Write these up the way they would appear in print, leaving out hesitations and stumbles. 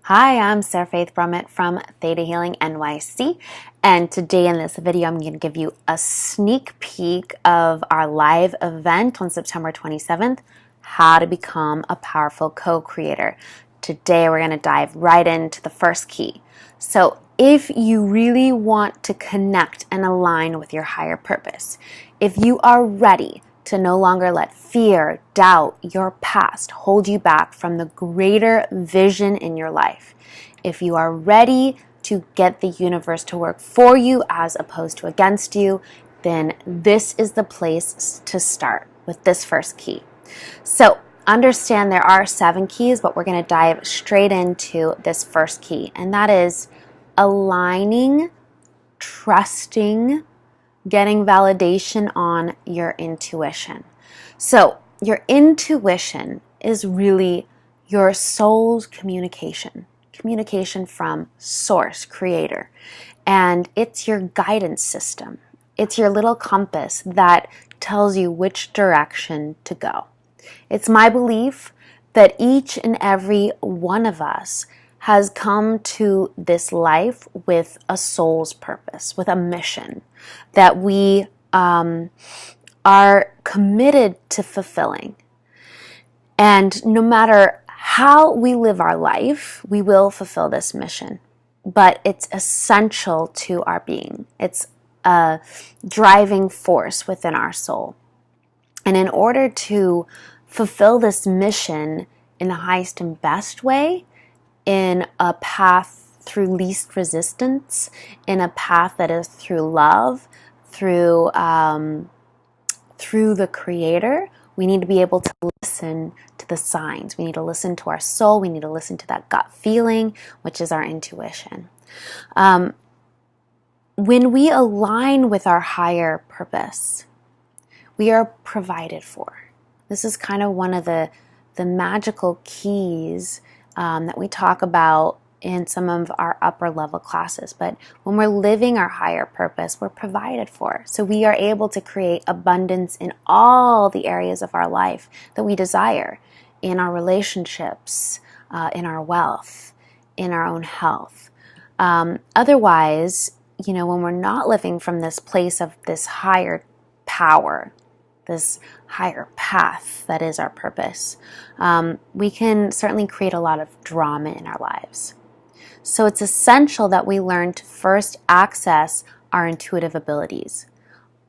Hi, I'm Sarah Faith Brummett from Theta Healing NYC, and today in this video I'm going to give you a sneak peek of our live event on September 27th, How to Become a Powerful Co-Creator. Today we're going to dive right into the first key. So if you really want to connect and align with your higher purpose, if you are ready to no longer let fear, doubt, your past hold you back from the greater vision in your life. If you are ready to get the universe to work for you as opposed to against you, then this is the place to start with this first key. So understand there are 7 keys, but we're going to dive straight into this first key, and that is aligning, trusting, getting validation on your intuition. So your intuition is really your soul's communication from source, creator. And it's your guidance system. It's your little compass that tells you which direction to go. It's my belief that each and every one of us has come to this life with a soul's purpose, with a mission that we are committed to fulfilling. And no matter how we live our life, we will fulfill this mission. But it's essential to our being. It's a driving force within our soul. And in order to fulfill this mission in the highest and best way, in a path through least resistance, in a path that is through love, through the Creator, we need to be able to listen to the signs. We need to listen to our soul. We need to listen to that gut feeling, which is our intuition. When we align with our higher purpose, we are provided for. This is kind of one of the magical keys that we talk about in some of our upper level classes. But when we're living our higher purpose, we're provided for. So we are able to create abundance in all the areas of our life that we desire, in our relationships, in our wealth, in our own health. Otherwise, when we're not living from this place of this higher power, this higher path that is our purpose, we can certainly create a lot of drama in our lives. So it's essential that we learn to first access our intuitive abilities.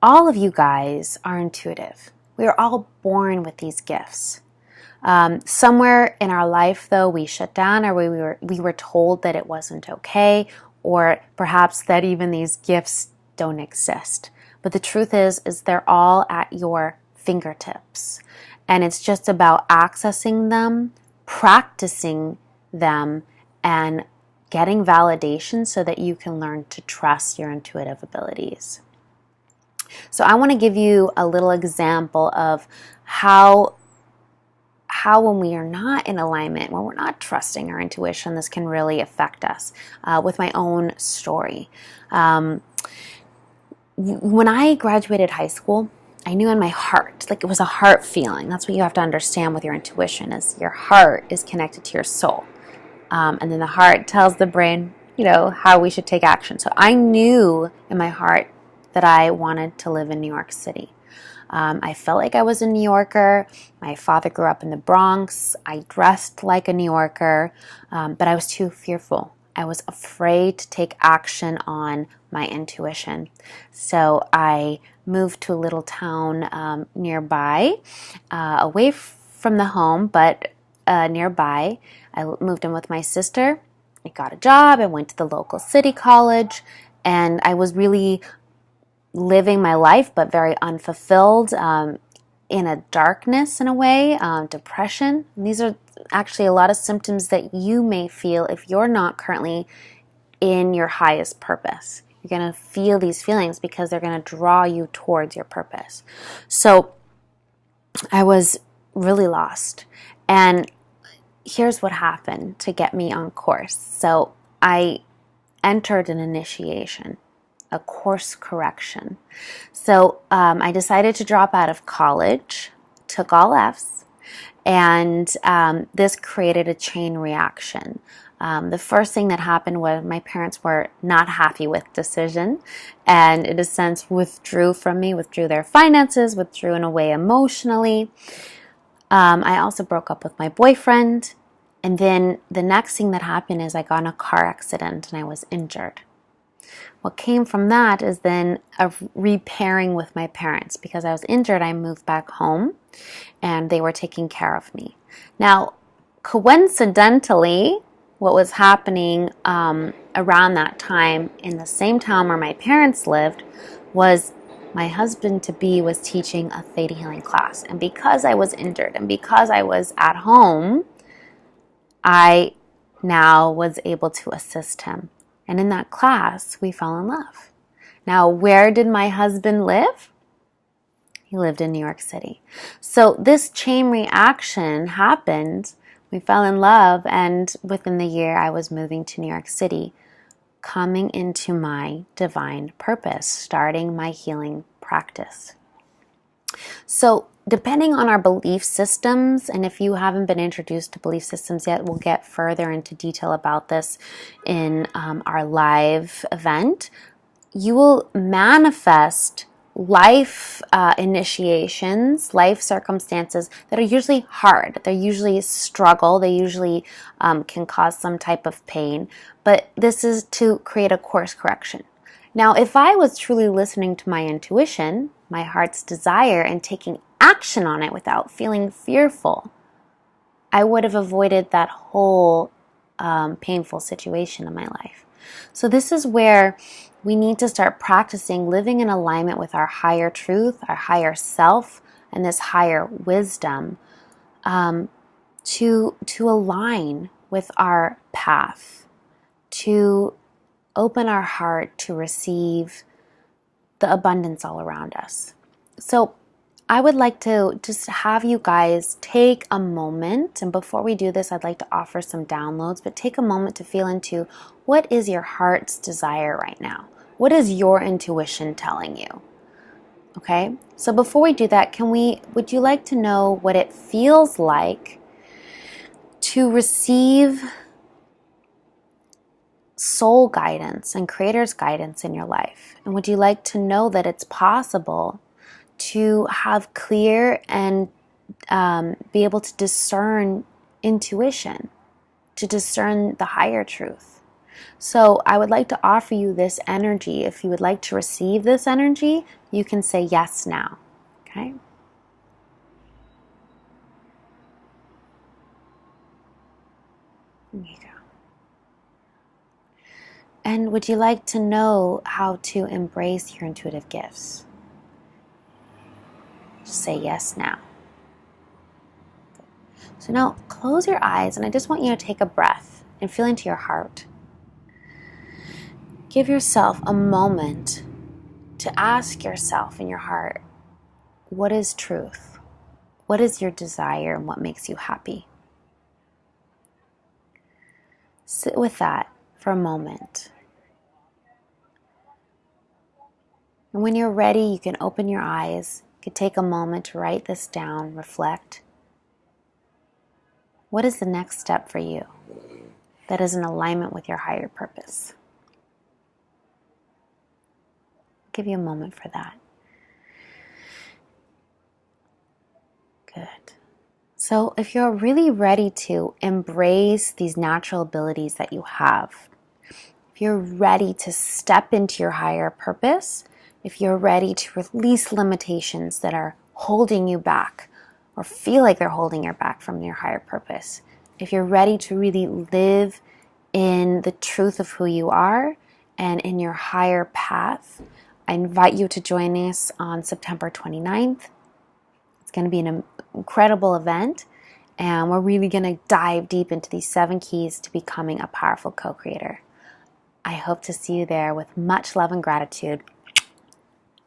All of you guys are intuitive. We are all born with these gifts. Somewhere in our life, though, we shut down, or we were told that it wasn't okay, or perhaps that even these gifts don't exist. But the truth is they're all at your fingertips. And it's just about accessing them, practicing them, and getting validation so that you can learn to trust your intuitive abilities. So I want to give you a little example of how when we are not in alignment, when we're not trusting our intuition, this can really affect us with my own story. When I graduated high school, I knew in my heart, like it was a heart feeling. That's what you have to understand with your intuition, is your heart is connected to your soul. And then the heart tells the brain, how we should take action. So I knew in my heart that I wanted to live in New York City. I felt like I was a New Yorker. My father grew up in the Bronx. I dressed like a New Yorker, but I was too fearful. I was afraid to take action on my intuition. So I moved to a little town nearby, away from the home, but nearby. I moved in with my sister. I got a job. I went to the local city college, and I was really living my life, but very unfulfilled, in a darkness in a way, depression. And these are actually a lot of symptoms that you may feel if you're not currently in your highest purpose. You're going to feel these feelings because they're going to draw you towards your purpose. So I was really lost. And here's what happened to get me on course. So I entered an initiation, a course correction. So I decided to drop out of college, took all Fs, And this created a chain reaction. The first thing that happened was my parents were not happy with decision, and in a sense withdrew from me, withdrew their finances, withdrew in a way emotionally. I also broke up with my boyfriend, and then the next thing that happened is I got in a car accident and I was injured. What came from that is then a repairing with my parents. Because I was injured, I moved back home and they were taking care of me. Now, coincidentally, what was happening around that time in the same town where my parents lived was my husband-to-be was teaching a theta healing class. And because I was injured and because I was at home, I now was able to assist him. And in that class, we fell in love. Now, where did my husband live? He lived in New York City. So this chain reaction happened. We fell in love, and within the year, I was moving to New York City, coming into my divine purpose, starting my healing practice. So depending on our belief systems, and if you haven't been introduced to belief systems yet, we'll get further into detail about this in our live event. You will manifest life initiations, life circumstances that are usually hard. They're usually a struggle. They usually can cause some type of pain. But this is to create a course correction. Now, if I was truly listening to my intuition, my heart's desire, and taking action on it without feeling fearful, I would have avoided that whole painful situation in my life. So this is where we need to start practicing living in alignment with our higher truth, our higher self, and this higher wisdom to align with our path, to open our heart to receive the abundance all around us. So I would like to just have you guys take a moment, and before we do this, I'd like to offer some downloads, but take a moment to feel into what is your heart's desire right now? What is your intuition telling you? Okay, so before we do that, would you like to know what it feels like to receive soul guidance and creator's guidance in your life? And would you like to know that it's possible to have clear and be able to discern intuition, to discern the higher truth? So I would like to offer you this energy. If you would like to receive this energy, you can say yes now. Okay? There you go. And would you like to know how to embrace your intuitive gifts? Just say yes now. So now close your eyes, and I just want you to take a breath and feel into your heart. Give yourself a moment to ask yourself in your heart, what is truth? What is your desire, and what makes you happy? Sit with that for a moment. And when you're ready, you can open your eyes. You can take a moment to write this down, reflect. What is the next step for you that is in alignment with your higher purpose? I'll give you a moment for that. Good. So if you're really ready to embrace these natural abilities that you have, if you're ready to step into your higher purpose, if you're ready to release limitations that are holding you back or feel like they're holding you back from your higher purpose, if you're ready to really live in the truth of who you are and in your higher path, I invite you to join us on September 29th. It's going to be an incredible event, and we're really going to dive deep into these 7 keys to becoming a powerful co-creator. I hope to see you there with much love and gratitude.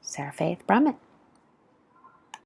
Sarah Faith Brummett.